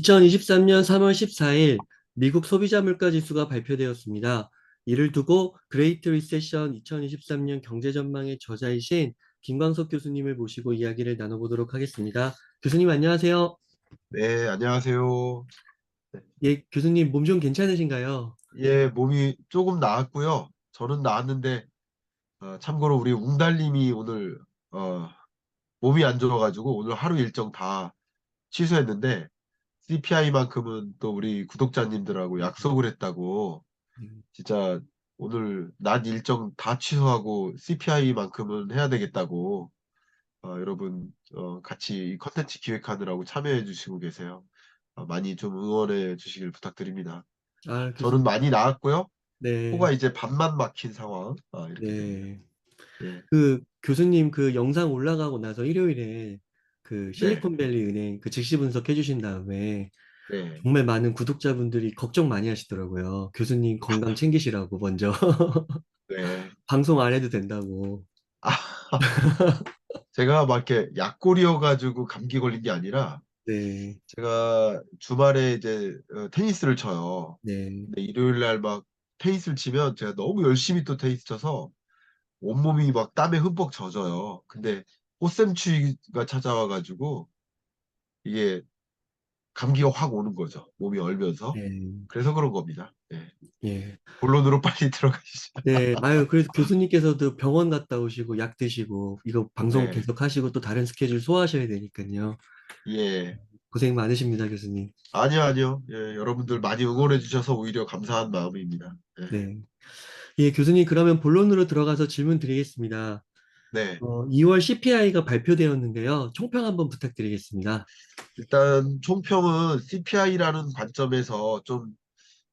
2023년 3월 14일 미국 소비자 물가 지수가 발표되었습니다. 이를 두고 그레이트 리세션 2023년 경제 전망의 저자이신 김광석 교수님을 모시고 이야기를 나눠보도록 하겠습니다. 교수님 안녕하세요. 네, 안녕하세요. 예, 교수님 몸 좀 괜찮으신가요? 예, 몸이 조금 나았고요. 저는 나았는데, 참고로 우리 웅달님이 오늘, 몸이 안 좋아가지고 오늘 하루 일정 다 취소했는데, CPI만큼은 또 우리 구독자님들하고 약속을 했다고, 음, 진짜 오늘 낮 일정 다 취소하고 CPI만큼은 해야 되겠다고, 여러분, 같이 이 컨텐츠 기획하느라고 참여해 주시고 계세요. 많이 좀 응원해 주시길 부탁드립니다. 아, 저는 교수님. 많이 나았고요. 네, 코가 이제 반만 막힌 상황, 이렇게 됩니다. 네. 예, 그 교수님 그 영상 올라가고 나서 일요일에 그 네, 실리콘밸리 은행 그 즉시 분석해 주신 다음에 네. 정말 많은 구독자분들이 걱정 많이 하시더라고요. 교수님 건강 챙기시라고 먼저 네. 방송 안 해도 된다고. 아, 제가 막 이렇게 약골이어가지고 감기 걸린 게 아니라, 네, 제가 주말에 이제 테니스를 쳐요. 네, 근데 일요일 날 막 테니스를 치면 제가 너무 열심히 또 테니스 쳐서 온몸이 막 땀에 흠뻑 젖어요. 근데 꽃샘추위가 찾아와가지고 이게 감기가 확 오는 거죠. 몸이 얼면서. 네, 그래서 그런 겁니다. 예. 예. 본론으로 빨리 들어가시죠. 네, 아유, 그래서 교수님께서도 병원 갔다 오시고 약 드시고 이거 방송 네. 계속 하시고 또 다른 스케줄 소화하셔야 되니까요. 예. 고생 많으십니다, 교수님. 아니요, 아니요. 예, 여러분들 많이 응원해 주셔서 오히려 감사한 마음입니다. 예. 네. 예, 교수님 그러면 본론으로 들어가서 질문 드리겠습니다. 네. 2월 CPI가 발표되었는데요. 총평 한번 부탁드리겠습니다. 일단 총평은 CPI라는 관점에서 좀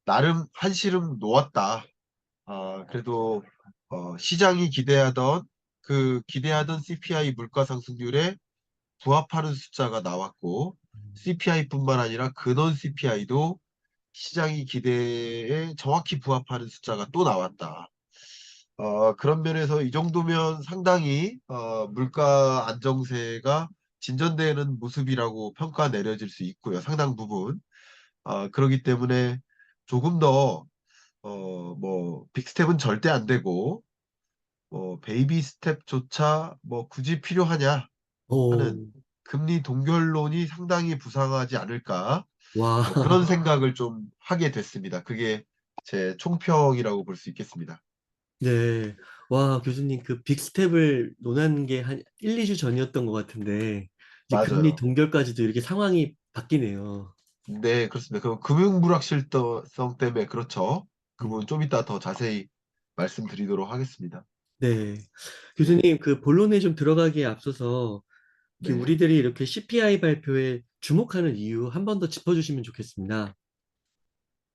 나름 한시름 놓았다. 그래도 시장이 기대하던 CPI 물가 상승률에 부합하는 숫자가 나왔고 CPI뿐만 아니라 근원 CPI도 시장이 기대에 정확히 부합하는 숫자가 또 나왔다. 그런 면에서 이 정도면 상당히 물가 안정세가 진전되는 모습이라고 평가 내려질 수 있고요. 상당 부분. 그렇기 때문에 조금 더 뭐 빅스텝은 절대 안 되고 베이비 스텝조차 뭐 굳이 필요하냐 하는 오, 금리 동결론이 상당히 부상하지 않을까 와, 뭐 그런 생각을 좀 하게 됐습니다. 그게 제 총평이라고 볼 수 있겠습니다. 네. 와, 교수님 그 빅스텝을 논한 게 한 1, 2주 전이었던 것 같은데 이제 금리 맞아요. 동결까지도 이렇게 상황이 바뀌네요. 네, 그렇습니다. 그 금융 불확실성 때문에 그렇죠. 그 부분 음, 좀 이따 더 자세히 말씀드리도록 하겠습니다. 네. 예, 교수님 그 본론에 좀 들어가기에 앞서서 이렇게 네. 우리들이 이렇게 CPI 발표에 주목하는 이유 한 번 더 짚어주시면 좋겠습니다.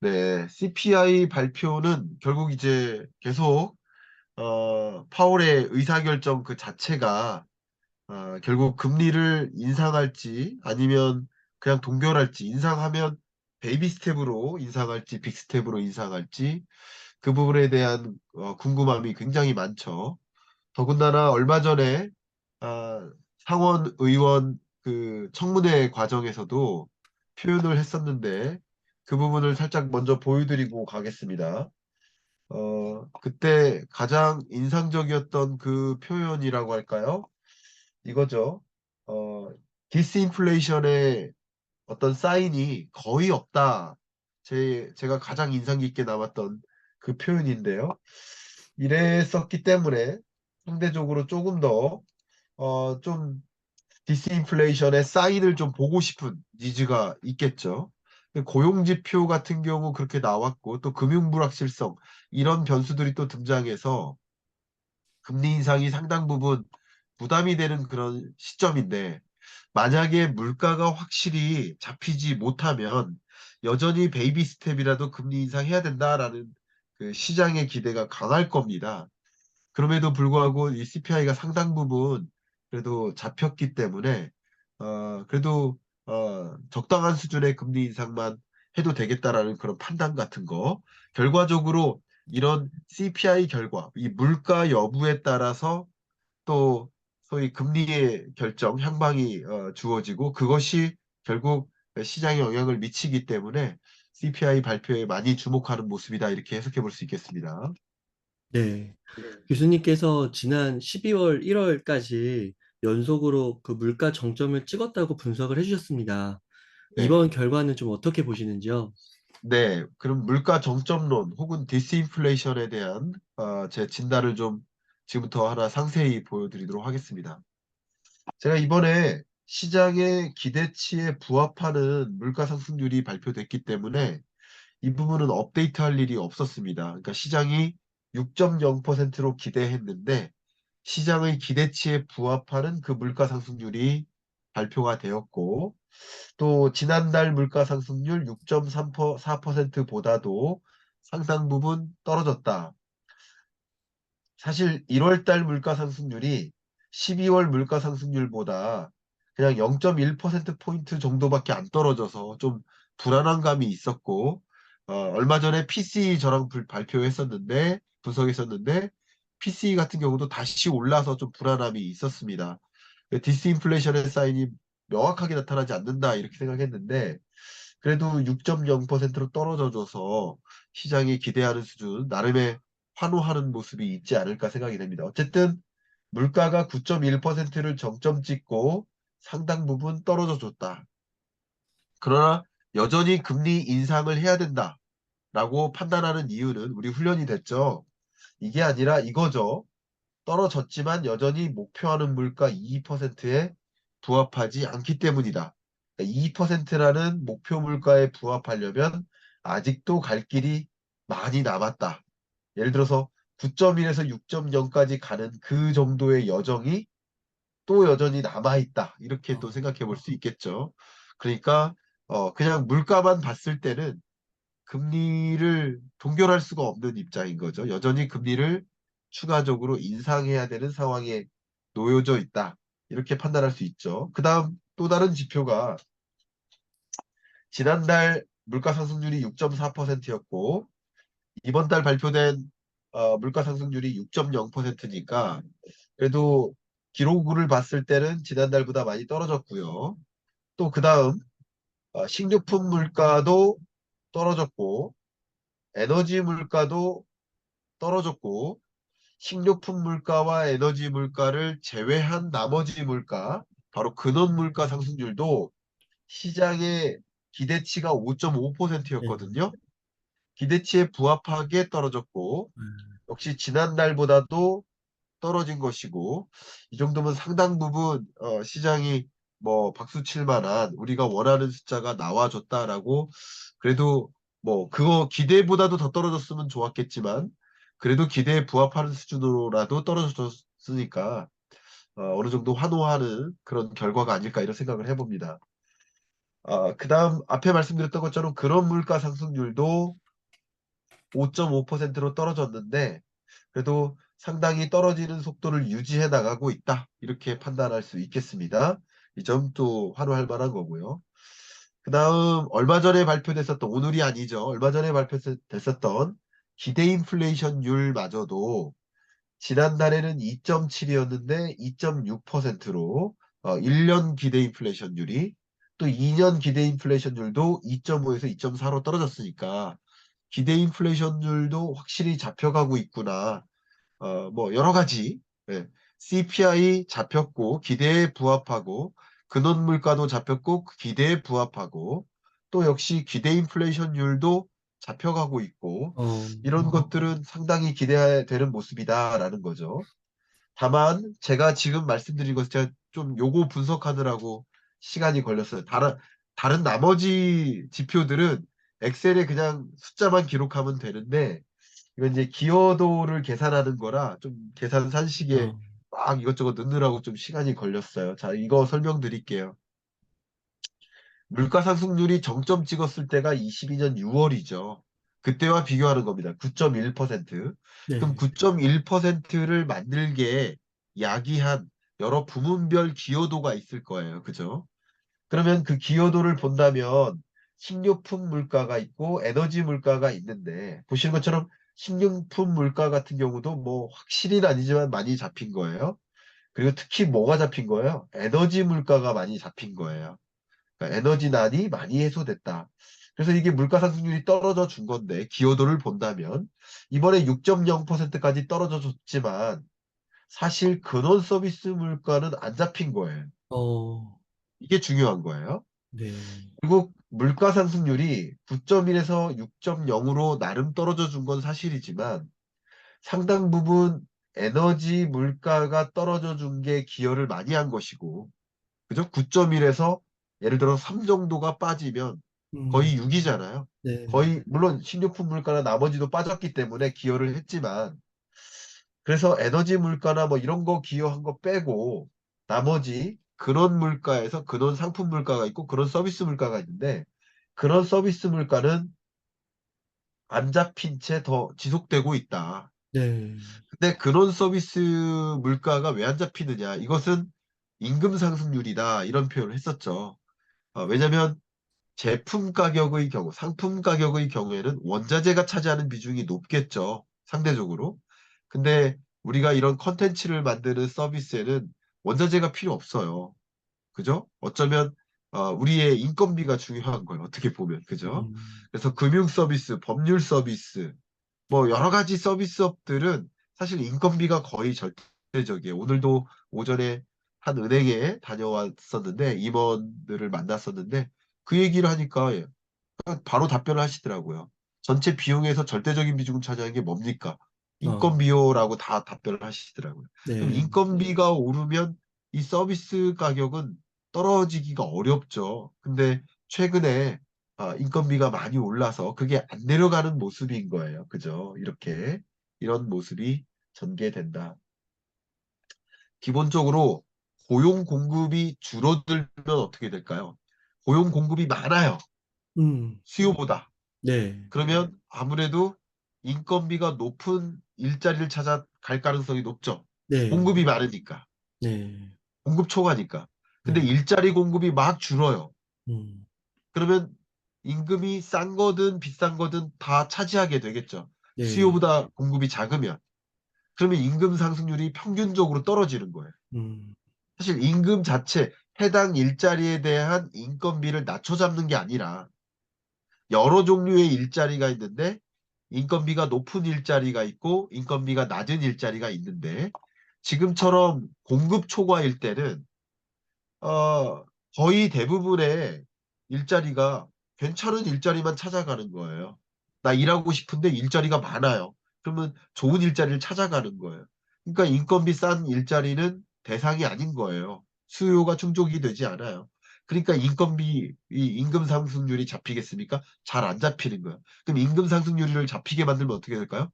네, CPI 발표는 결국 이제 계속 파월의 의사결정 그 자체가 결국 금리를 인상할지 아니면 그냥 동결할지 인상하면 베이비 스텝으로 인상할지 빅 스텝으로 인상할지 그 부분에 대한 궁금함이 굉장히 많죠. 더군다나 얼마 전에 상원 의원 그 청문회 과정에서도 표현을 했었는데 그 부분을 살짝 먼저 보여드리고 가겠습니다. 그때 가장 인상적이었던 그 표현이라고 할까요? 이거죠. 어, 디스인플레이션의 어떤 사인이 거의 없다. 제가 가장 인상 깊게 남았던 그 표현인데요. 이랬었기 때문에 상대적으로 조금 더, 좀 디스인플레이션의 사인을 좀 보고 싶은 니즈가 있겠죠. 고용지표 같은 경우 그렇게 나왔고 또 금융불확실성 이런 변수들이 또 등장해서 금리 인상이 상당 부분 부담이 되는 그런 시점인데 만약에 물가가 확실히 잡히지 못하면 여전히 베이비 스텝이라도 금리 인상해야 된다라는 그 시장의 기대가 강할 겁니다. 그럼에도 불구하고 이 CPI가 상당 부분 그래도 잡혔기 때문에 그래도 적당한 수준의 금리 인상만 해도 되겠다라는 그런 판단 같은 거 결과적으로 이런 CPI 결과 이 물가 여부에 따라서 또 소위 금리의 결정 향방이 주어지고 그것이 결국 시장에 영향을 미치기 때문에 CPI 발표에 많이 주목하는 모습이다. 이렇게 해석해 볼 수 있겠습니다. 네. 교수님께서 지난 12월, 1월까지 연속으로 그 물가 정점을 찍었다고 분석을 해주셨습니다. 네. 이번 결과는 좀 어떻게 보시는지요? 네. 그럼 물가 정점론 혹은 디스인플레이션에 대한 제 진단을 좀 지금부터 하나 상세히 보여드리도록 하겠습니다. 제가 이번에 시장의 기대치에 부합하는 물가 상승률이 발표됐기 때문에 이 부분은 업데이트할 일이 없었습니다. 그러니까 시장이 6.0%로 기대했는데 시장의 기대치에 부합하는 그 물가 상승률이 발표가 되었고 또 지난달 물가 상승률 6.4%보다도 상당 부분 떨어졌다. 사실 1월 달 물가 상승률이 12월 물가 상승률보다 그냥 0.1%포인트 정도밖에 안 떨어져서 좀 불안한 감이 있었고, 얼마 전에 PCE 저랑 발표했었는데, 분석했었는데, PCE 같은 경우도 다시 올라서 좀 불안함이 있었습니다. 디스인플레이션의 사인이 명확하게 나타나지 않는다, 이렇게 생각했는데, 그래도 6.0%로 떨어져줘서 시장이 기대하는 수준, 나름의 환호하는 모습이 있지 않을까 생각이 됩니다. 어쨌든 물가가 9.1%를 정점 찍고 상당 부분 떨어져 줬다. 그러나 여전히 금리 인상을 해야 된다라고 판단하는 이유는 우리 훈련이 됐죠. 이게 아니라 이거죠. 떨어졌지만 여전히 목표하는 물가 2%에 부합하지 않기 때문이다. 2%라는 목표 물가에 부합하려면 아직도 갈 길이 많이 남았다. 예를 들어서 9.1에서 6.0까지 가는 그 정도의 여정이 또 여전히 남아있다. 이렇게 또 어, 생각해 볼 수 있겠죠. 그러니까 그냥 물가만 봤을 때는 금리를 동결할 수가 없는 입장인 거죠. 여전히 금리를 추가적으로 인상해야 되는 상황에 놓여져 있다. 이렇게 판단할 수 있죠. 그 다음 또 다른 지표가 지난달 물가 상승률이 6.4%였고 이번 달 발표된 물가 상승률이 6.0%니까 그래도 기록을 봤을 때는 지난달보다 많이 떨어졌고요. 또 그 다음 식료품 물가도 떨어졌고 에너지 물가도 떨어졌고 식료품 물가와 에너지 물가를 제외한 나머지 물가 바로 근원 물가 상승률도 시장의 기대치가 네. 5.5%였거든요. 기대치에 부합하게 떨어졌고 음, 역시 지난달보다도 떨어진 것이고 이 정도면 상당 부분 시장이 뭐 박수 칠 만한 우리가 원하는 숫자가 나와줬다라고 그래도 뭐 그거 기대보다도 더 떨어졌으면 좋았겠지만 그래도 기대에 부합하는 수준으로라도 떨어졌으니까 어느 정도 환호하는 그런 결과가 아닐까 이런 생각을 해봅니다. 그다음 앞에 말씀드렸던 것처럼 그런 물가 상승률도 5.5%로 떨어졌는데 그래도 상당히 떨어지는 속도를 유지해 나가고 있다. 이렇게 판단할 수 있겠습니다. 이 점도 환호할 만한 거고요. 그 다음 얼마 전에 발표됐었던 오늘이 아니죠. 얼마 전에 발표됐었던 기대 인플레이션율마저도 지난달에는 2.7이었는데 2.6%로 1년 기대 인플레이션율이 또 2년 기대 인플레이션율도 2.5에서 2.4로 떨어졌으니까 기대 인플레이션율도 확실히 잡혀가고 있구나. 뭐 여러 가지 예. CPI 잡혔고 기대에 부합하고 근원 물가도 잡혔고 그 기대에 부합하고 또 역시 기대 인플레이션율도 잡혀가고 있고 어, 이런 것들은 상당히 기대되는 모습이다라는 거죠. 다만 제가 지금 말씀드린 것을 제가 좀 요거 분석하느라고 시간이 걸렸어요. 다른 나머지 지표들은 엑셀에 그냥 숫자만 기록하면 되는데 이건 이제 기여도를 계산하는 거라 좀 계산 산식에 어, 막 이것저것 넣느라고 좀 시간이 걸렸어요. 자, 이거 설명드릴게요. 물가 상승률이 정점 찍었을 때가 22년 6월이죠. 그때와 비교하는 겁니다. 9.1%. 그럼 네. 9.1%를 만들기에 야기한 여러 부문별 기여도가 있을 거예요. 그죠? 그러면 그 기여도를 본다면 식료품 물가가 있고 에너지 물가가 있는데 보시는 것처럼 식료품 물가 같은 경우도 뭐 확실히는 아니지만 많이 잡힌 거예요. 그리고 특히 뭐가 잡힌 거예요? 에너지 물가가 많이 잡힌 거예요. 그러니까 에너지난이 많이 해소됐다. 그래서 이게 물가 상승률이 떨어져 준 건데 기여도를 본다면 이번에 6.0%까지 떨어져 줬지만 사실 근원 서비스 물가는 안 잡힌 거예요. 어, 이게 중요한 거예요. 네. 결국 물가 상승률이 9.1에서 6.0으로 나름 떨어져 준 건 사실이지만 상당 부분 에너지 물가가 떨어져 준 게 기여를 많이 한 것이고, 그죠? 9.1에서 예를 들어 3 정도가 빠지면 음, 거의 6이잖아요. 네. 거의 물론 식료품 물가나 나머지도 빠졌기 때문에 기여를 했지만 그래서 에너지 물가나 뭐 이런 거 기여한 거 빼고 나머지 근원 물가에서 근원 상품 물가가 있고 그런 서비스 물가가 있는데 그런 서비스 물가는 안 잡힌 채 더 지속되고 있다. 네. 근데 근원 서비스 물가가 왜 안 잡히느냐? 이것은 임금 상승률이다. 이런 표현을 했었죠. 왜냐하면 제품 가격의 경우, 상품 가격의 경우에는 원자재가 차지하는 비중이 높겠죠. 상대적으로. 근데 우리가 이런 컨텐츠를 만드는 서비스에는 원자재가 필요 없어요. 그죠? 어쩌면 우리의 인건비가 중요한 거예요. 어떻게 보면. 그죠? 음, 그래서 금융 서비스, 법률 서비스, 뭐 여러 가지 서비스업들은 사실 인건비가 거의 절대적이에요. 오늘도 오전에 한 은행에 다녀왔었는데 임원들을 만났었는데 그 얘기를 하니까 바로 답변을 하시더라고요. 전체 비용에서 절대적인 비중을 차지하는 게 뭡니까? 어, 인건비요라고 다 답변을 하시더라고요. 그럼 네. 인건비가 오르면 이 서비스 가격은 떨어지기가 어렵죠. 근데 최근에 인건비가 많이 올라서 그게 안 내려가는 모습인 거예요. 그죠? 이렇게 이런 모습이 전개된다. 기본적으로 고용 공급이 줄어들면 어떻게 될까요? 고용 공급이 많아요. 음, 수요보다. 네. 그러면 아무래도 인건비가 높은 일자리를 찾아갈 가능성이 높죠. 네. 공급이 많으니까. 네. 공급 초과니까. 근데 네. 일자리 공급이 막 줄어요. 음, 그러면 임금이 싼 거든 비싼 거든 다 차지하게 되겠죠. 네. 수요보다 공급이 작으면. 그러면 임금 상승률이 평균적으로 떨어지는 거예요. 음, 사실 임금 자체, 해당 일자리에 대한 인건비를 낮춰 잡는 게 아니라 여러 종류의 일자리가 있는데 인건비가 높은 일자리가 있고 인건비가 낮은 일자리가 있는데 지금처럼 공급 초과일 때는 어, 거의 대부분의 일자리가 괜찮은 일자리만 찾아가는 거예요. 나 일하고 싶은데 일자리가 많아요. 그러면 좋은 일자리를 찾아가는 거예요. 그러니까 인건비 싼 일자리는 대상이 아닌 거예요. 수요가 충족이 되지 않아요. 그러니까 인건비, 이 임금 상승률이 잡히겠습니까? 잘 안 잡히는 거예요. 그럼 임금 상승률을 잡히게 만들면 어떻게 될까요?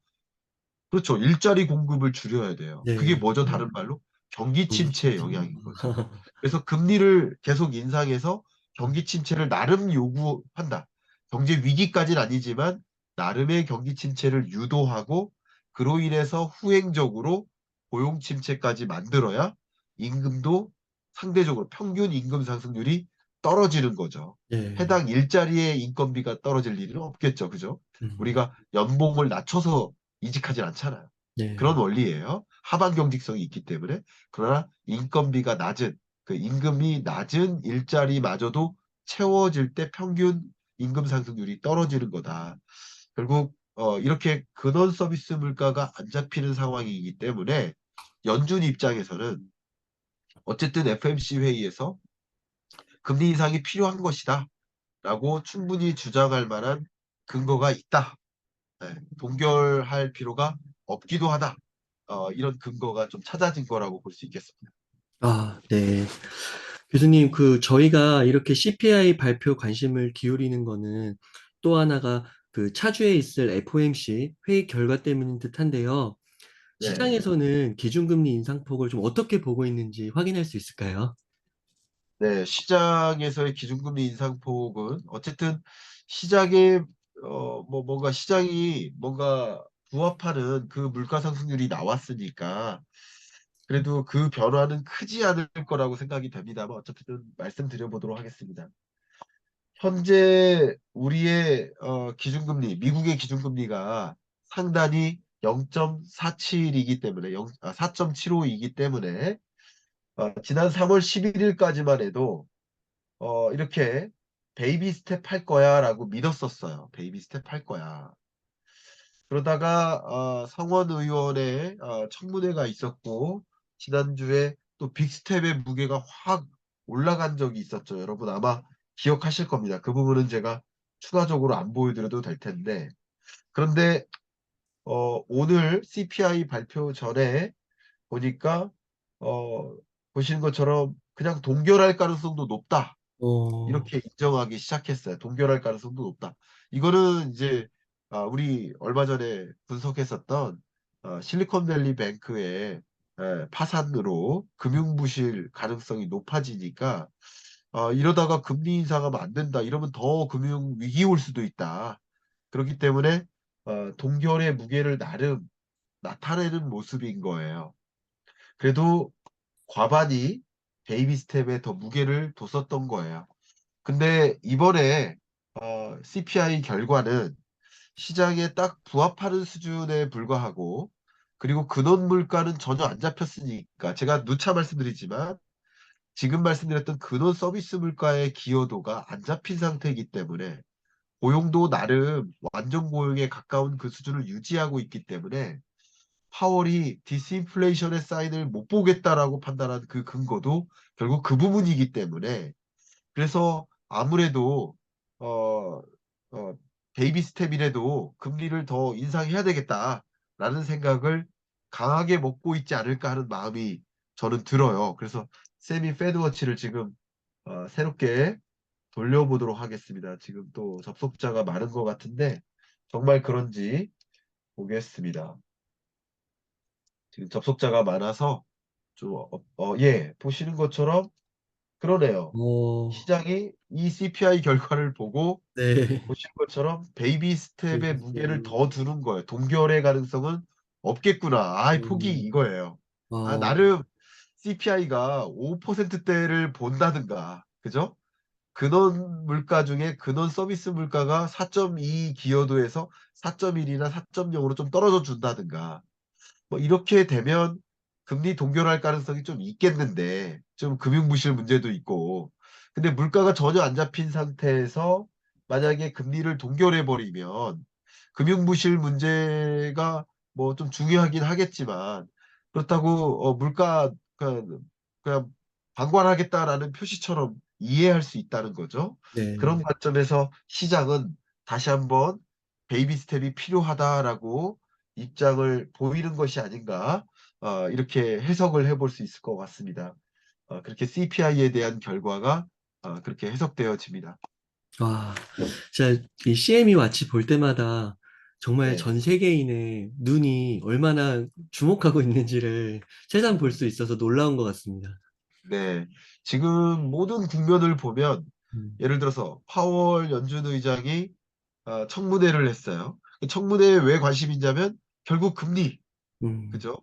그렇죠. 일자리 공급을 줄여야 돼요. 그게 네. 뭐죠? 다른 말로? 경기 경기 침체의 침체. 영향인 거죠. 그래서 금리를 계속 인상해서 경기 침체를 나름 요구한다. 경제 위기까지는 아니지만 나름의 경기 침체를 유도하고 그로 인해서 후행적으로 고용 침체까지 만들어야 임금도 상대적으로 평균 임금 상승률이 떨어지는 거죠. 네. 해당 일자리의 인건비가 떨어질 일은 없겠죠. 그죠? 음, 우리가 연봉을 낮춰서 이직하진 않잖아요. 그런 네. 원리예요. 하방 경직성이 있기 때문에. 그러나 인건비가 낮은 그 임금이 낮은 일자리마저도 채워질 때 평균 임금 상승률이 떨어지는 거다. 결국 이렇게 근원 서비스 물가가 안 잡히는 상황이기 때문에 연준 입장에서는 어쨌든 FMC 회의에서 금리 인상이 필요한 것이다. 라고 충분히 주장할 만한 근거가 있다. 네, 동결할 필요가 없기도 하다. 이런 근거가 좀 찾아진 거라고 볼 수 있겠습니다. 아, 네. 교수님, 저희가 이렇게 CPI 발표 관심을 기울이는 거는 또 하나가 차주에 있을 FOMC 회의 결과 때문인 듯한데요. 네. 시장에서는 기준금리 인상폭을 좀 어떻게 보고 있는지 확인할 수 있을까요? 네, 시장에서의 기준금리 인상폭은 어쨌든 시장에 뭐 뭔가 시장이 뭔가 부합하는 그 물가 상승률이 나왔으니까 그래도 그 변화는 크지 않을 거라고 생각이 됩니다만 어쨌든 말씀드려보도록 하겠습니다. 현재 우리의 기준금리, 미국의 기준금리가 상단이 0.47이기 때문에 4.75이기 때문에 지난 3월 11일까지만 해도 이렇게 베이비 스텝 할 거야라고 믿었었어요. 베이비 스텝 할 거야. 그러다가 상원 의원의 청문회가 있었고 지난주에 또 빅스텝의 무게가 확 올라간 적이 있었죠. 여러분 아마 기억하실 겁니다. 그 부분은 제가 추가적으로 안 보여드려도 될 텐데 그런데 오늘 CPI 발표 전에 보니까 보시는 것처럼 그냥 동결할 가능성도 높다. 어, 이렇게 인정하기 시작했어요. 동결할 가능성도 높다. 이거는 이제 우리 얼마 전에 분석했었던 실리콘밸리 뱅크의 파산으로 금융부실 가능성이 높아지니까 이러다가 금리 인상하면 안 된다. 이러면 더 금융 위기 올 수도 있다. 그렇기 때문에 동결의 무게를 나름 나타내는 모습인 거예요. 그래도 과반이 베이비 스텝에 더 무게를 뒀었던 거예요. 근데 이번에 CPI 결과는 시장에 딱 부합하는 수준에 불과하고 그리고 근원 물가는 전혀 안 잡혔으니까 제가 누차 말씀드리지만 지금 말씀드렸던 근원 서비스 물가의 기여도가 안 잡힌 상태이기 때문에 고용도 나름 완전 고용에 가까운 그 수준을 유지하고 있기 때문에 파월이 디스인플레이션의 사인을 못 보겠다라고 판단한 그 근거도 결국 그 부분이기 때문에 그래서 아무래도 어, 베이비 스텝이라도 금리를 더 인상해야 되겠다라는 생각을 강하게 먹고 있지 않을까 하는 마음이 저는 들어요. 그래서 세미 패드워치를 지금 새롭게 돌려보도록 하겠습니다. 지금 또 접속자가 많은 것 같은데 정말 그런지 보겠습니다. 지금 접속자가 많아서 좀 예, 보시는 것처럼 그러네요. 어, 시장이 이 CPI 결과를 보고 네. 보신 것처럼 베이비 스텝의 무게를 베이비스텝이, 더 두는 거예요. 동결의 가능성은 없겠구나. 포기 음, 이거예요. 어, 나름 CPI가 5%대를 본다든가, 그죠? 근원 물가 중에 근원 서비스 물가가 4.2 기여도에서 4.1이나 4.0으로 좀 떨어져 준다든가, 뭐 이렇게 되면 금리 동결할 가능성이 좀 있겠는데 좀 금융부실 문제도 있고 근데 물가가 전혀 안 잡힌 상태에서 만약에 금리를 동결해 버리면 금융부실 문제가 뭐 좀 중요하긴 하겠지만 그렇다고 물가 그냥 방관하겠다라는 표시처럼 이해할 수 있다는 거죠. 그런 네. 관점에서 시장은 다시 한번 베이비 스텝이 필요하다라고 입장을 보이는 것이 아닌가 이렇게 해석을 해볼 수 있을 것 같습니다. 그렇게 CPI에 대한 결과가 그렇게 해석되어집니다. 와, 진짜 이 CME 와치 볼 때마다 정말 네, 전 세계인의 눈이 얼마나 주목하고 있는지를 새삼 볼 수 있어서 놀라운 것 같습니다. 네. 지금 모든 국면을 보면 음, 예를 들어서 파월 연준 의장이 청문회를 했어요. 그 청문회에 왜 관심이 있냐면 결국 금리, 음, 그죠?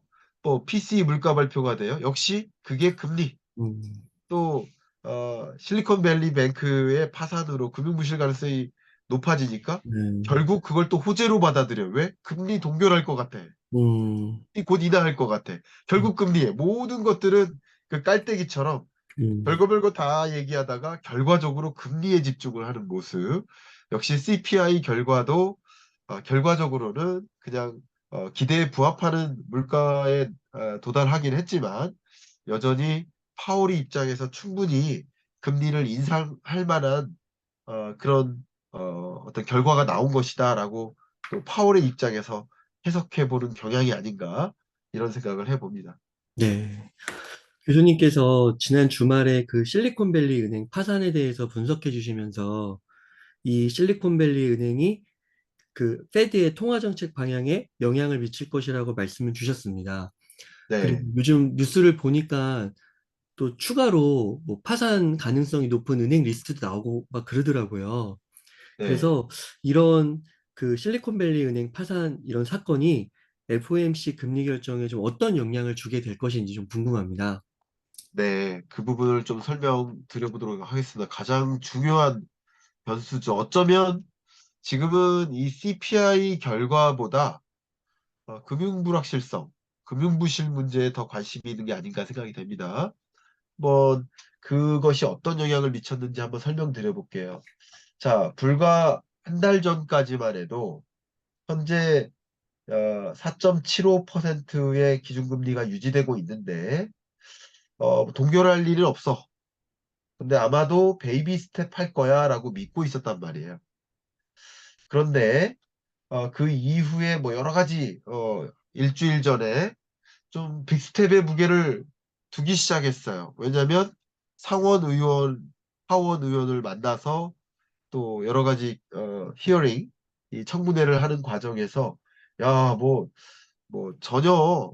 뭐 PC 물가 발표가 돼요. 역시 그게 금리. 음, 또 실리콘밸리 뱅크의 파산으로 금융부실 가능성이 높아지니까 네. 결국 그걸 또 호재로 받아들여. 왜? 금리 동결할 것 같아. 음, 곧 인하할 것 같아. 결국 금리에 모든 것들은 그 깔때기처럼 음, 별거 다 얘기하다가 결과적으로 금리에 집중을 하는 모습. 역시 CPI 결과도 결과적으로는 그냥 기대에 부합하는 물가에 도달하긴 했지만 여전히 파월이 입장에서 충분히 금리를 인상할 만한 그런 어떤 결과가 나온 것이다라고 또 파월의 입장에서 해석해 보는 경향이 아닌가 이런 생각을 해봅니다. 네. 교수님께서 지난 주말에 그 실리콘밸리 은행 파산에 대해서 분석해 주시면서 이 실리콘밸리 은행이 그 페드의 통화 정책 방향에 영향을 미칠 것이라고 말씀을 주셨습니다. 그리고 네, 요즘 뉴스를 보니까 또 추가로 뭐 파산 가능성이 높은 은행 리스트도 나오고 막 그러더라고요. 네. 그래서 이런 그 실리콘밸리 은행 파산 이런 사건이 FOMC 금리 결정에 좀 어떤 영향을 주게 될 것인지 좀 궁금합니다. 네, 그 부분을 좀 설명드려보도록 하겠습니다. 가장 중요한 변수죠. 어쩌면 지금은 이 CPI 결과보다 금융 불확실성, 금융 부실 문제에 더 관심이 있는 게 아닌가 생각이 됩니다. 뭐 그것이 어떤 영향을 미쳤는지 한번 설명드려 볼게요. 자, 불과 한 달 전까지만 해도 현재 4.75%의 기준금리가 유지되고 있는데 동결할 일은 없어. 근데 아마도 베이비 스텝 할 거야 라고 믿고 있었단 말이에요. 그런데 그 이후에 뭐 여러 가지 일주일 전에 좀 빅스텝의 무게를 두기 시작했어요. 왜냐하면 상원 의원, 하원 의원을 만나서 또 여러 가지 히어링, 이 청문회를 하는 과정에서 야, 뭐 전혀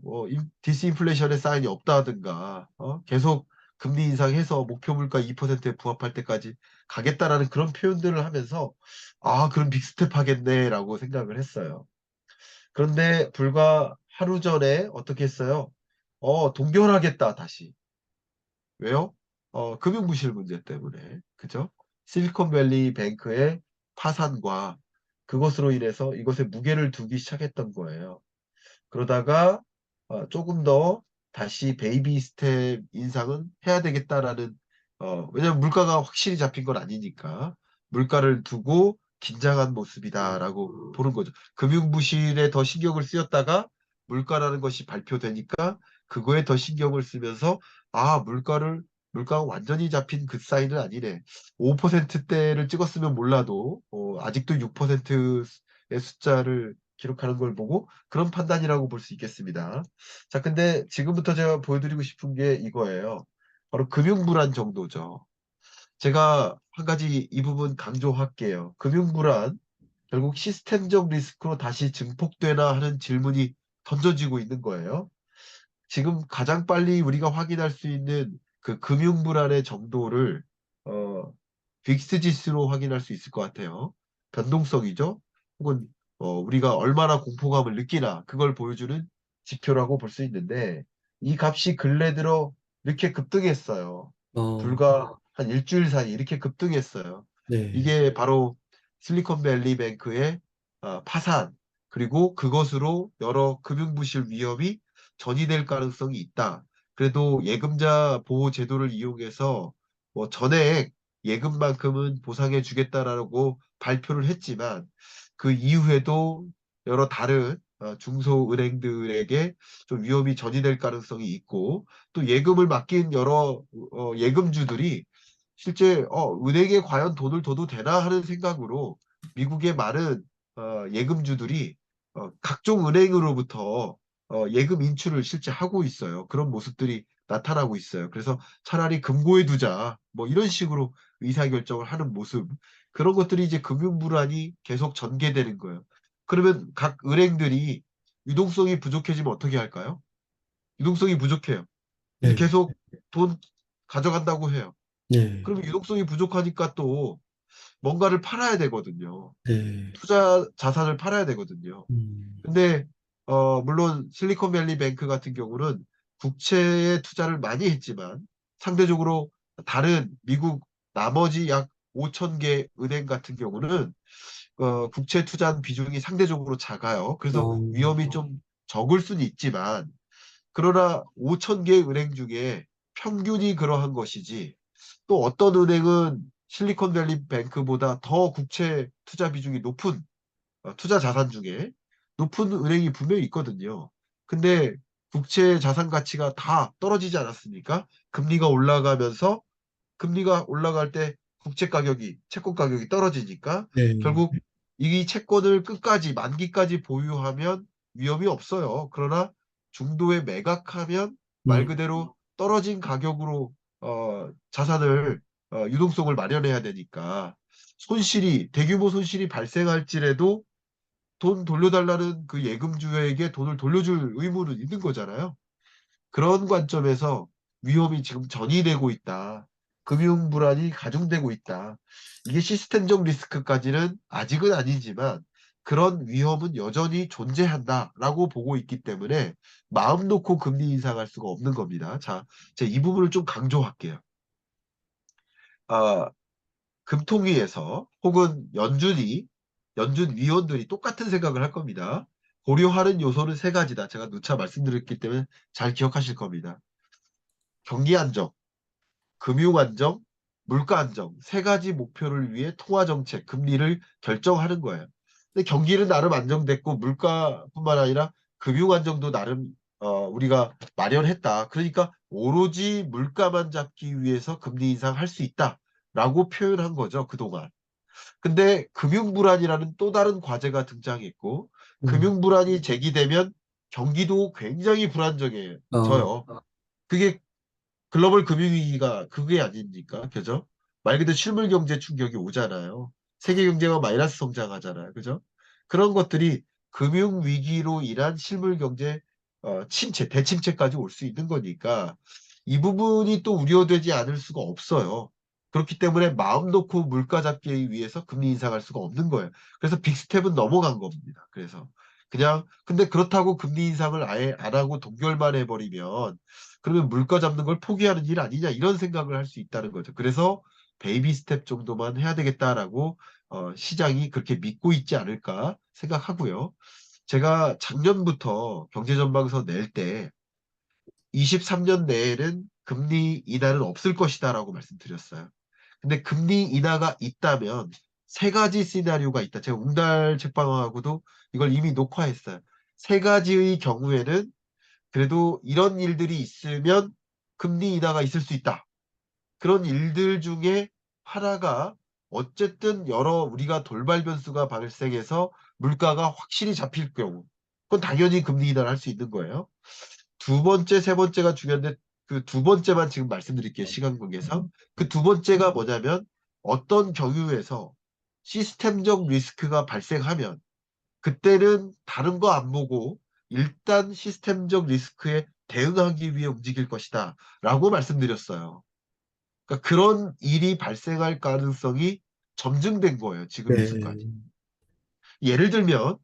디스인플레이션의 사인이 없다든가 계속 금리 인상해서 목표 물가 2%에 부합할 때까지 가겠다라는 그런 표현들을 하면서 아, 그럼 빅스텝 하겠네라고 생각을 했어요. 그런데 불과 하루 전에 어떻게 했어요? 동결하겠다, 다시. 왜요? 금융부실 문제 때문에. 그죠? 실리콘밸리 뱅크의 파산과 그것으로 인해서 이것에 무게를 두기 시작했던 거예요. 그러다가 조금 더 다시 베이비 스텝 인상은 해야 되겠다라는 왜냐면 물가가 확실히 잡힌 건 아니니까 물가를 두고 긴장한 모습이다라고 보는 거죠. 금융부실에 더 신경을 쓰였다가 물가라는 것이 발표되니까 그거에 더 신경을 쓰면서 아 물가가 완전히 잡힌 그 사인은 아니네. 5%대를 찍었으면 몰라도 아직도 6%의 숫자를 기록하는 걸 보고 그런 판단이라고 볼 수 있겠습니다. 자, 근데 지금부터 제가 보여드리고 싶은 게 이거예요. 바로 금융불안 정도죠. 제가 한 가지 이 부분 강조할게요. 금융불안, 결국 시스템적 리스크로 다시 증폭되나 하는 질문이 던져지고 있는 거예요. 지금 가장 빨리 우리가 확인할 수 있는 그 금융불안의 정도를 어, 빅스 지수로 확인할 수 있을 것 같아요. 변동성이죠. 혹은 우리가 얼마나 공포감을 느끼나 그걸 보여주는 지표라고 볼 수 있는데 이 값이 근래 들어 이렇게 급등했어요. 어, 불과 한 일주일 사이 이렇게 급등했어요. 네. 이게 바로 실리콘밸리 뱅크의 파산 그리고 그것으로 여러 금융부실 위험이 전이될 가능성이 있다. 그래도 예금자 보호 제도를 이용해서 뭐 전액 예금만큼은 보상해 주겠다라고 발표를 했지만 그 이후에도 여러 다른 중소은행들에게 좀 위험이 전이될 가능성이 있고 또 예금을 맡긴 여러 예금주들이 실제 은행에 과연 돈을 둬도 되나 하는 생각으로 미국의 많은 예금주들이 각종 은행으로부터 예금 인출을 실제 하고 있어요. 그런 모습들이 나타나고 있어요. 그래서 차라리 금고에 두자 뭐 이런 식으로 의사결정을 하는 모습 그런 것들이 이제 금융불안이 계속 전개되는 거예요. 그러면 각 은행들이 유동성이 부족해지면 어떻게 할까요? 유동성이 부족해요. 근데 네. 계속 돈 가져간다고 해요. 네. 그러면 유동성이 부족하니까 또 뭔가를 팔아야 되거든요. 네. 투자 자산을 팔아야 되거든요. 음, 근데 물론 실리콘밸리 뱅크 같은 경우는 국채에 투자를 많이 했지만 상대적으로 다른 미국 나머지 약 5천 개 은행 같은 경우는 국채 투자한 비중이 상대적으로 작아요. 그래서 어, 위험이 좀 적을 수는 있지만 그러나 5천 개 은행 중에 평균이 그러한 것이지 또 어떤 은행은 실리콘밸리 뱅크보다 더 국채 투자 비중이 높은 투자 자산 중에 높은 은행이 분명히 있거든요. 근데 국채 자산 가치가 다 떨어지지 않았습니까? 금리가 올라갈 때 국채 가격이, 채권 가격이 떨어지니까 네. 결국 이 채권을 끝까지, 만기까지 보유하면 위험이 없어요. 그러나 중도에 매각하면 말 음, 그대로 떨어진 가격으로 자산을, 유동성을 마련해야 되니까 대규모 손실이 발생할지라도 돈 돌려달라는 그 예금주에게 돈을 돌려줄 의무는 있는 거잖아요. 그런 관점에서 위험이 지금 전이되고 있다. 금융 불안이 가중되고 있다. 이게 시스템적 리스크까지는 아직은 아니지만 그런 위험은 여전히 존재한다라고 보고 있기 때문에 마음 놓고 금리 인상할 수가 없는 겁니다. 자, 제가 이 부분을 좀 강조할게요. 아, 금통위에서 혹은 연준 위원들이 똑같은 생각을 할 겁니다. 고려하는 요소는 세 가지다. 제가 누차 말씀드렸기 때문에 잘 기억하실 겁니다. 경기 안정, 금융 안정, 물가 안정 세 가지 목표를 위해 통화 정책, 금리를 결정하는 거예요. 근데 경기는 나름 안정됐고 물가뿐만 아니라 금융 안정도 나름 우리가 마련했다. 그러니까 오로지 물가만 잡기 위해서 금리 인상할 수 있다라고 표현한 거죠, 그동안. 근데 금융 불안이라는 또 다른 과제가 등장했고 음, 금융 불안이 제기되면 경기도 굉장히 어, 불안정해져요. 그게 글로벌 금융위기가 그게 아닙니까? 그죠? 말 그대로 실물 경제 충격이 오잖아요. 세계 경제가 마이너스 성장하잖아요. 그죠? 그런 것들이 금융 위기로 인한 실물 경제 침체, 대침체까지 올 수 있는 거니까 이 부분이 또 우려되지 않을 수가 없어요. 그렇기 때문에 마음 놓고 물가 잡기 위해서 금리 인상할 수가 없는 거예요. 그래서 빅스텝은 넘어간 겁니다. 그래서 그냥 근데 그렇다고 금리 인상을 아예 안 하고 동결만 해버리면 그러면 물가 잡는 걸 포기하는 일 아니냐 이런 생각을 할 수 있다는 거죠. 그래서 베이비 스텝 정도만 해야 되겠다라고 시장이 그렇게 믿고 있지 않을까 생각하고요. 제가 작년부터 경제전망서 낼 때 23년 내에는 금리 인하는 없을 것이다라고 말씀드렸어요. 근데 금리 인하가 있다면 세 가지 시나리오가 있다. 제가 웅달 책방하고도 이걸 이미 녹화했어요. 세 가지의 경우에는 그래도 이런 일들이 있으면 금리 인하가 있을 수 있다. 그런 일들 중에 하나가 어쨌든 여러 우리가 돌발 변수가 발생해서 물가가 확실히 잡힐 경우 그건 당연히 금리 인하를 할 수 있는 거예요. 두 번째, 세 번째가 중요한데 그 두 번째만 지금 말씀드릴게요. 시간 관계상. 그 두 번째가 뭐냐면 어떤 경우에서 시스템적 리스크가 발생하면 그때는 다른 거 안 보고 일단 시스템적 리스크에 대응하기 위해 움직일 것이다. 라고 말씀드렸어요. 그러니까 그런 일이 발생할 가능성이 점증된 거예요. 지금 이 순간. 네. 예를 들면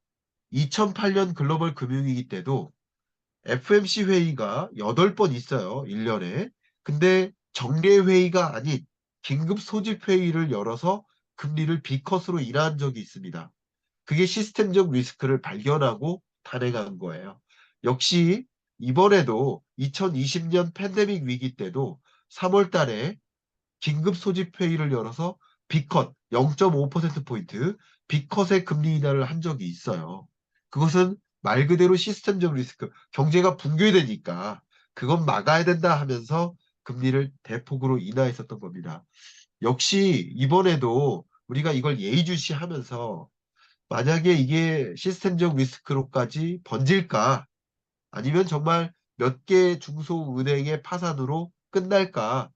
2008년 글로벌 금융위기 때도 FMC 회의가 8번 있어요. 1년에. 근데 정례 회의가 아닌 긴급 소집 회의를 열어서 금리를 B컷으로 인하한 적이 있습니다. 그게 시스템적 리스크를 발견하고 단행한 거예요. 역시 이번에도 2020년 팬데믹 위기 때도 3월 달에 긴급 소집 회의를 열어서 B컷 0.5%포인트 B컷의 금리 인하를 한 적이 있어요. 그것은 말 그대로 시스템적 리스크, 경제가 붕괴되니까 그건 막아야 된다 하면서 금리를 대폭으로 인하했었던 겁니다. 역시 이번에도 우리가 이걸 예의주시하면서 만약에 이게 시스템적 리스크로까지 번질까? 아니면 정말 몇 개 중소은행의 파산으로 끝날까?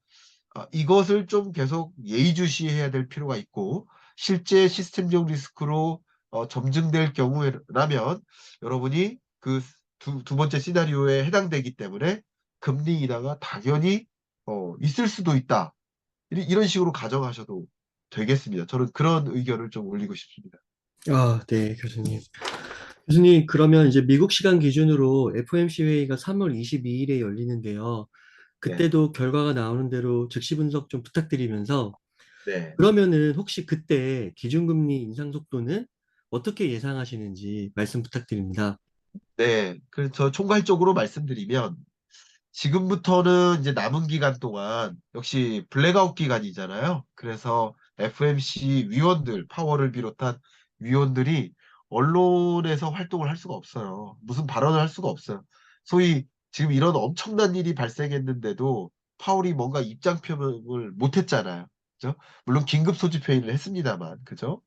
이것을 좀 계속 예의주시해야 될 필요가 있고 실제 시스템적 리스크로 점증될 경우라면 여러분이 그 두 번째 시나리오에 해당되기 때문에 금리 인하가 당연히 있을 수도 있다. 이런 식으로 가정하셔도 되겠습니다. 저는 그런 의견을 좀 올리고 싶습니다. 아, 네, 교수님. 교수님, 그러면 이제 미국 시간 기준으로 FOMC 회의가 3월 22일에 열리는데요. 네. 그때도 결과가 나오는 대로 즉시 분석 좀 부탁드리면서, 네. 그러면은 혹시 그때 기준금리 인상 속도는 어떻게 예상하시는지 말씀 부탁드립니다. 네. 그래서 저 총괄적으로 말씀드리면 지금부터는 이제 남은 기간 동안 역시 블랙아웃 기간이잖아요. 그래서 FMC 위원들, 파월을 비롯한 위원들이 언론에서 활동을 할 수가 없어요. 무슨 발언을 할 수가 없어요. 소위 지금 이런 엄청난 일이 발생했는데도 파월이 뭔가 입장 표명을 못 했잖아요. 그죠? 물론 긴급 소집 회의를 했습니다만, 그죠?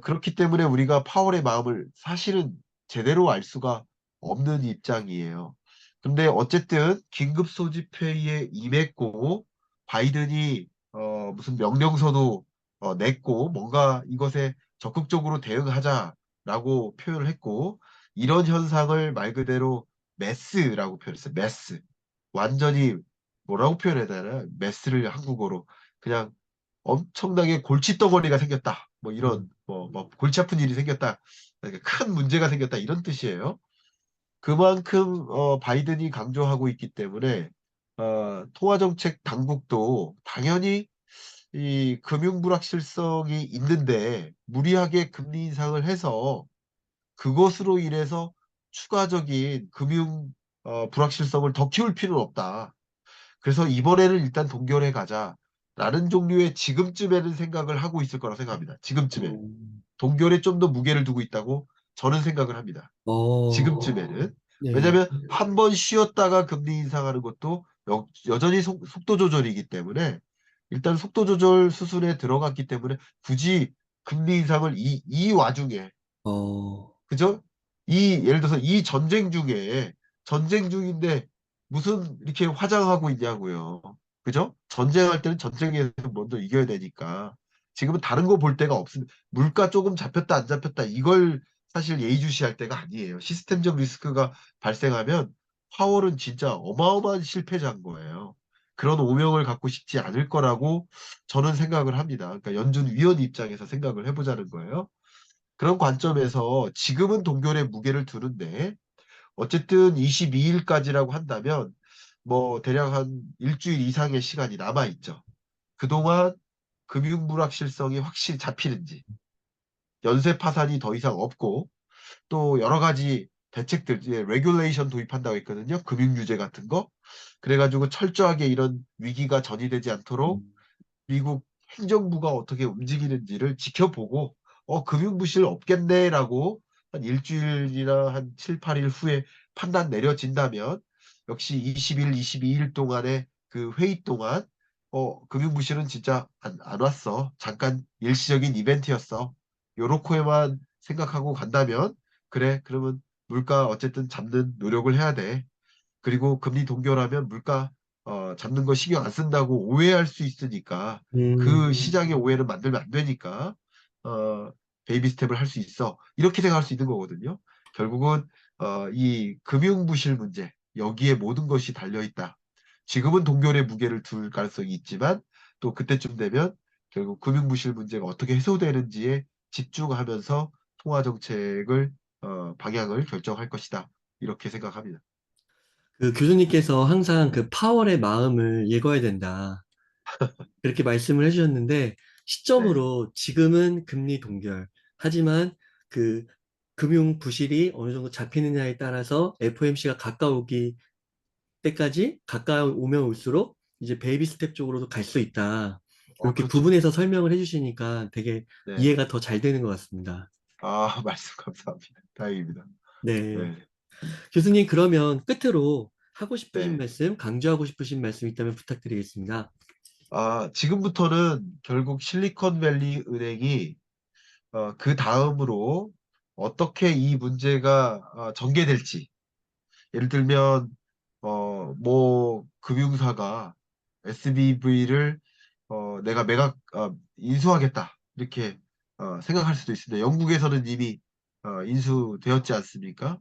그렇기 때문에 우리가 파월의 마음을 사실은 제대로 알 수가 없는 입장이에요. 근데 어쨌든 긴급 소집 회의에 임했고 바이든이 무슨 명령서도 냈고 뭔가 이것에 적극적으로 대응하자라고 표현을 했고 이런 현상을 말 그대로 메스라고 표현했어요. 메스. 완전히 뭐라고 표현해야 되나? 메스를 한국어로 그냥 엄청나게 골칫덩어리가 생겼다. 뭐 음, 이런 뭐 골치 아픈 일이 생겼다. 그러니까 큰 문제가 생겼다 이런 뜻이에요. 그만큼 바이든이 강조하고 있기 때문에 통화정책 당국도 당연히 이 금융 불확실성이 있는데 무리하게 금리 인상을 해서 그것으로 인해서 추가적인 금융 불확실성을 더 키울 필요는 없다. 그래서 이번에는 일단 동결해 가자라는 종류의 지금쯤에는 생각을 하고 있을 거라고 생각합니다. 지금쯤에는. 어, 동결에 좀 더 무게를 두고 있다고 저는 생각을 합니다. 지금쯤에는. 네. 왜냐하면 한 번 쉬었다가 금리 인상하는 것도 여전히 속도 조절이기 때문에 일단 속도 조절 수순에 들어갔기 때문에 굳이 금리 인상을 이 와중에 어, 그죠? 예를 들어서 이 전쟁 중인데 무슨 이렇게 화장하고 있냐고요. 그죠? 전쟁할 때는 전쟁에서 먼저 이겨야 되니까. 지금은 다른 거 볼 데가 없습니다. 물가 조금 잡혔다 안 잡혔다 이걸 사실 예의주시할 때가 아니에요. 시스템적 리스크가 발생하면 파월은 진짜 어마어마한 실패자인 거예요. 그런 오명을 갖고 싶지 않을 거라고 저는 생각을 합니다. 그러니까 연준 위원 입장에서 생각을 해보자는 거예요. 그런 관점에서 지금은 동결의 무게를 두는데 어쨌든 22일까지라고 한다면 뭐 대략 한 일주일 이상의 시간이 남아 있죠. 그동안 금융 불확실성이 확실히 잡히는지 연쇄 파산이 더 이상 없고 또 여러 가지 대책들 이제 레귤레이션 도입한다고 했거든요. 금융 규제 같은 거. 그래가지고 철저하게 이런 위기가 전이되지 않도록 음, 미국 행정부가 어떻게 움직이는지를 지켜보고 금융부실 없겠네라고 한 일주일이나 한 7, 8일 후에 판단 내려진다면 역시 20일, 22일 동안의 그 회의 동안 금융부실은 진짜 안 왔어. 잠깐 일시적인 이벤트였어. 요렇게만 생각하고 간다면 그래, 그러면 물가 어쨌든 잡는 노력을 해야 돼. 그리고 금리 동결하면 물가 잡는 거 신경 안 쓴다고 오해할 수 있으니까 그 시장의 오해를 만들면 안 되니까 어, 베이비 스텝을 할 수 있어. 이렇게 생각할 수 있는 거거든요. 결국은 이 금융 부실 문제 여기에 모든 것이 달려 있다. 지금은 동결의 무게를 둘 가능성이 있지만 또 그때쯤 되면 결국 금융 부실 문제가 어떻게 해소되는지에 집중하면서 통화 정책을 방향을 결정할 것이다. 이렇게 생각합니다. 그 교수님께서 항상 그 파월의 마음을 읽어야 된다. 그렇게 말씀을 해주셨는데, 네. 시점으로 지금은 금리 동결. 하지만 그 금융 부실이 어느 정도 잡히느냐에 따라서 FOMC가 가까우기 때까지 가까우면 올수록 이제 베이비 스텝 쪽으로도 갈 수 있다. 이렇게 그렇죠. 구분해서 설명을 해주시니까 되게 네. 이해가 더 잘 되는 것 같습니다. 말씀 감사합니다. 다행입니다. 네. 네. 교수님, 그러면 끝으로 하고 싶으신 네. 말씀, 강조하고 싶으신 말씀 있다면 부탁드리겠습니다. 지금부터는 결국 실리콘밸리 은행이 그 다음으로 어떻게 이 문제가 전개될지. 예를 들면, 뭐, 금융사가 SBV를 내가 인수하겠다. 이렇게 생각할 수도 있습니다. 영국에서는 이미 인수되었지 않습니까?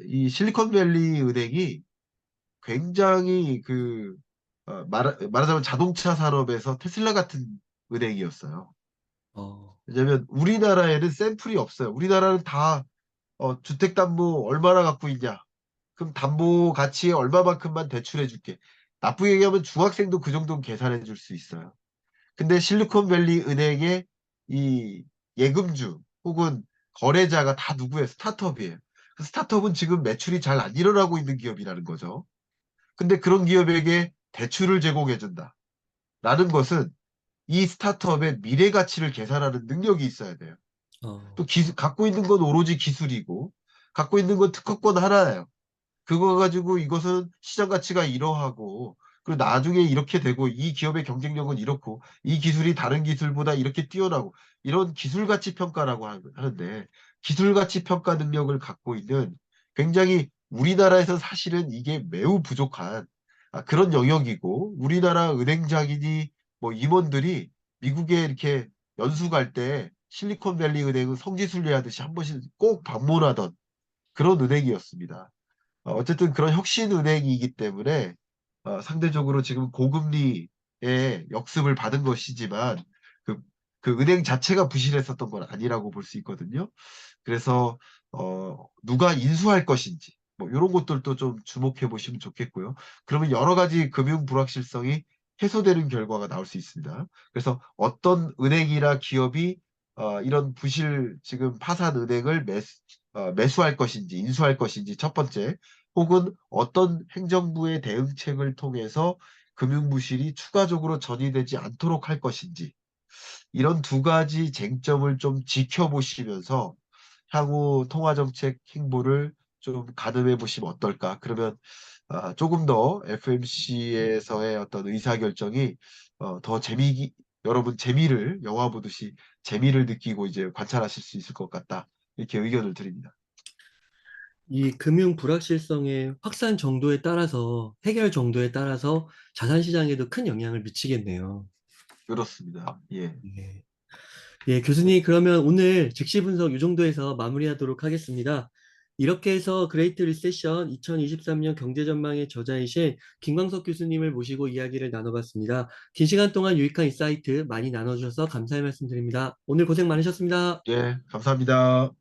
이 실리콘밸리 은행이 굉장히 말하자면 자동차 산업에서 테슬라 같은 은행이었어요. 어, 왜냐면 우리나라에는 샘플이 없어요. 우리나라는 다 주택담보 얼마나 갖고 있냐. 그럼 담보 가치의 얼마만큼만 대출해 줄게. 나쁘게 얘기하면 중학생도 그 정도는 계산해 줄 수 있어요. 근데 실리콘밸리 은행의 이 예금주 혹은 거래자가 다 누구예요? 스타트업이에요. 그 스타트업은 지금 매출이 잘 안 일어나고 있는 기업이라는 거죠. 근데 그런 기업에게 대출을 제공해 준다. 라는 것은 이 스타트업의 미래 가치를 계산하는 능력이 있어야 돼요. 또 어, 갖고 있는 건 오로지 기술이고, 갖고 있는 건 특허권 하나예요. 그거 가지고 이것은 시장 가치가 이러하고, 그리고 나중에 이렇게 되고, 이 기업의 경쟁력은 이렇고, 이 기술이 다른 기술보다 이렇게 뛰어나고, 이런 기술 가치 평가라고 하는데, 기술 가치 평가 능력을 갖고 있는 굉장히 우리나라에서 사실은 이게 매우 부족한 그런 영역이고, 우리나라 은행장이니 뭐 임원들이 미국에 이렇게 연수 갈 때 실리콘밸리 은행은 성지순례 하듯이 한 번씩 꼭 방문하던 그런 은행이었습니다. 어쨌든 그런 혁신 은행이기 때문에 상대적으로 지금 고금리의 역습을 받은 것이지만 그, 그 은행 자체가 부실했었던 건 아니라고 볼 수 있거든요. 그래서 누가 인수할 것인지 뭐 이런 것들도 좀 주목해 보시면 좋겠고요. 그러면 여러 가지 금융 불확실성이 해소되는 결과가 나올 수 있습니다. 그래서 어떤 은행이나 기업이 이런 부실 지금 파산 은행을 매수할 것인지 인수할 것인지 첫 번째 혹은 어떤 행정부의 대응책을 통해서 금융부실이 추가적으로 전이되지 않도록 할 것인지 이런 두 가지 쟁점을 좀 지켜보시면서 향후 통화정책 행보를 좀 가늠해 보시면 어떨까? 그러면 조금 더 FMC에서의 어떤 의사결정이 더 여러분 재미를 영화 보듯이 재미를 느끼고 이제 관찰하실 수 있을 것 같다. 이렇게 의견을 드립니다. 이 금융 불확실성의 확산 정도에 따라서, 해결 정도에 따라서 자산 시장에도 큰 영향을 미치겠네요. 그렇습니다. 예. 네. 예, 교수님, 그러면 오늘 즉시 분석 이 정도에서 마무리하도록 하겠습니다. 이렇게 해서 그레이트 리세션 2023년 경제 전망의 저자이신 김광석 교수님을 모시고 이야기를 나눠봤습니다. 긴 시간 동안 유익한 인사이트 많이 나눠주셔서 감사의 말씀드립니다. 오늘 고생 많으셨습니다. 예, 감사합니다.